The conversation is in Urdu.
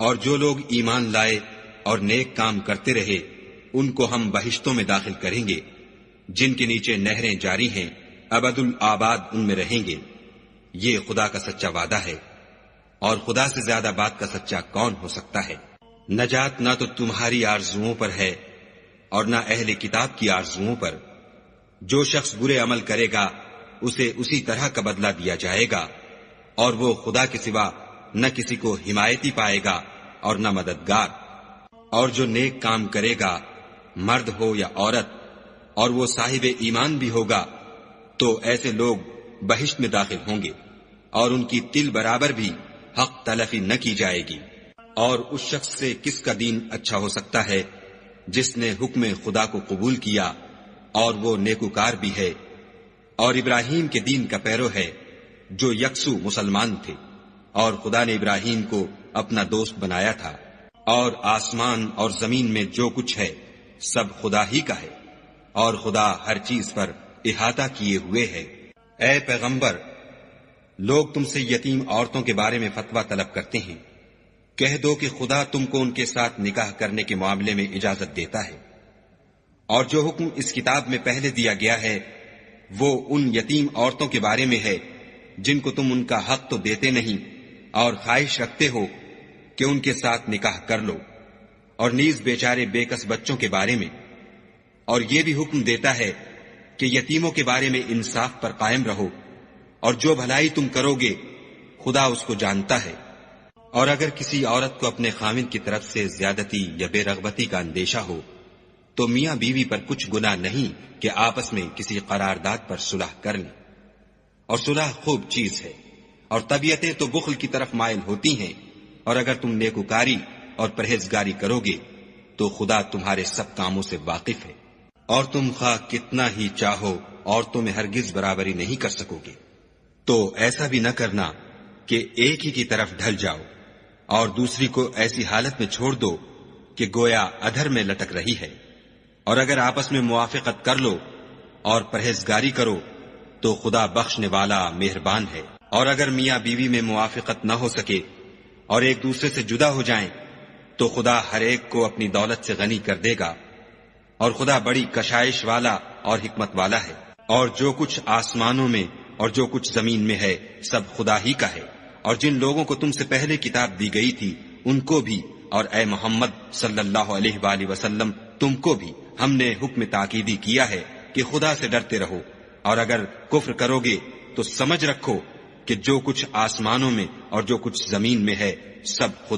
اور جو لوگ ایمان لائے اور نیک کام کرتے رہے ان کو ہم بہشتوں میں داخل کریں گے جن کے نیچے نہریں جاری ہیں، ابد الآباد ان میں رہیں گے۔ یہ خدا کا سچا وعدہ ہے، اور خدا سے زیادہ بات کا سچا کون ہو سکتا ہے؟ نجات نہ تو تمہاری آرزوؤں پر ہے اور نہ اہل کتاب کی آرزوؤں پر۔ جو شخص برے عمل کرے گا اسے اسی طرح کا بدلہ دیا جائے گا، اور وہ خدا کے سوا نہ کسی کو حمایتی پائے گا اور نہ مددگار۔ اور جو نیک کام کرے گا، مرد ہو یا عورت، اور وہ صاحب ایمان بھی ہوگا، تو ایسے لوگ بہشت میں داخل ہوں گے، اور ان کی تل برابر بھی حق تلفی نہ کی جائے گی۔ اور اس شخص سے کس کا دین اچھا ہو سکتا ہے جس نے حکم خدا کو قبول کیا اور وہ نیکوکار بھی ہے، اور ابراہیم کے دین کا پیرو ہے جو یکسو مسلمان تھے، اور خدا نے ابراہیم کو اپنا دوست بنایا تھا۔ اور آسمان اور زمین میں جو کچھ ہے سب خدا ہی کا ہے، اور خدا ہر چیز پر احاطہ کیے ہوئے ہے۔ اے پیغمبر، لوگ تم سے یتیم عورتوں کے بارے میں فتویٰ طلب کرتے ہیں، کہہ دو کہ خدا تم کو ان کے ساتھ نکاح کرنے کے معاملے میں اجازت دیتا ہے، اور جو حکم اس کتاب میں پہلے دیا گیا ہے وہ ان یتیم عورتوں کے بارے میں ہے جن کو تم ان کا حق تو دیتے نہیں اور خواہش رکھتے ہو کہ ان کے ساتھ نکاح کر لو، اور نیز بیچارے بے کس بچوں کے بارے میں، اور یہ بھی حکم دیتا ہے کہ یتیموں کے بارے میں انصاف پر قائم رہو، اور جو بھلائی تم کرو گے خدا اس کو جانتا ہے۔ اور اگر کسی عورت کو اپنے خاوند کی طرف سے زیادتی یا بے رغبتی کا اندیشہ ہو تو میاں بیوی پر کچھ گناہ نہیں کہ آپس میں کسی قرارداد پر صلح کر لیں، اور صلح خوب چیز ہے، اور طبیعتیں تو بخل کی طرف مائل ہوتی ہیں، اور اگر تم نیکوکاری اور پرہیزگاری کرو گے تو خدا تمہارے سب کاموں سے واقف ہے، اور تم خواہ کتنا ہی چاہو عورتوں میں ہرگز برابری نہیں کر سکو گے۔ تو ایسا بھی نہ کرنا کہ ایک ہی کی طرف ڈھل جاؤ اور دوسری کو ایسی حالت میں چھوڑ دو کہ گویا ادھر میں لٹک رہی ہے، اور اگر آپس میں موافقت کر لو اور پرہیزگاری کرو تو خدا بخشنے والا مہربان ہے۔ اور اگر میاں بیوی میں موافقت نہ ہو سکے اور ایک دوسرے سے جدا ہو جائیں تو خدا ہر ایک کو اپنی دولت سے غنی کر دے گا، اور خدا بڑی کشائش والا اور حکمت والا ہے۔ اور جو کچھ آسمانوں میں اور جو کچھ زمین میں ہے سب خدا ہی کا ہے، اور جن لوگوں کو تم سے پہلے کتاب دی گئی تھی ان کو بھی، اور اے محمد صلی اللہ علیہ وآلہ وسلم تم کو بھی ہم نے حکم تاکیدی کیا ہے کہ خدا سے ڈرتے رہو، اور اگر کفر کرو گے تو سمجھ رکھو کہ جو کچھ آسمانوں میں اور جو کچھ زمین میں ہے سب خدا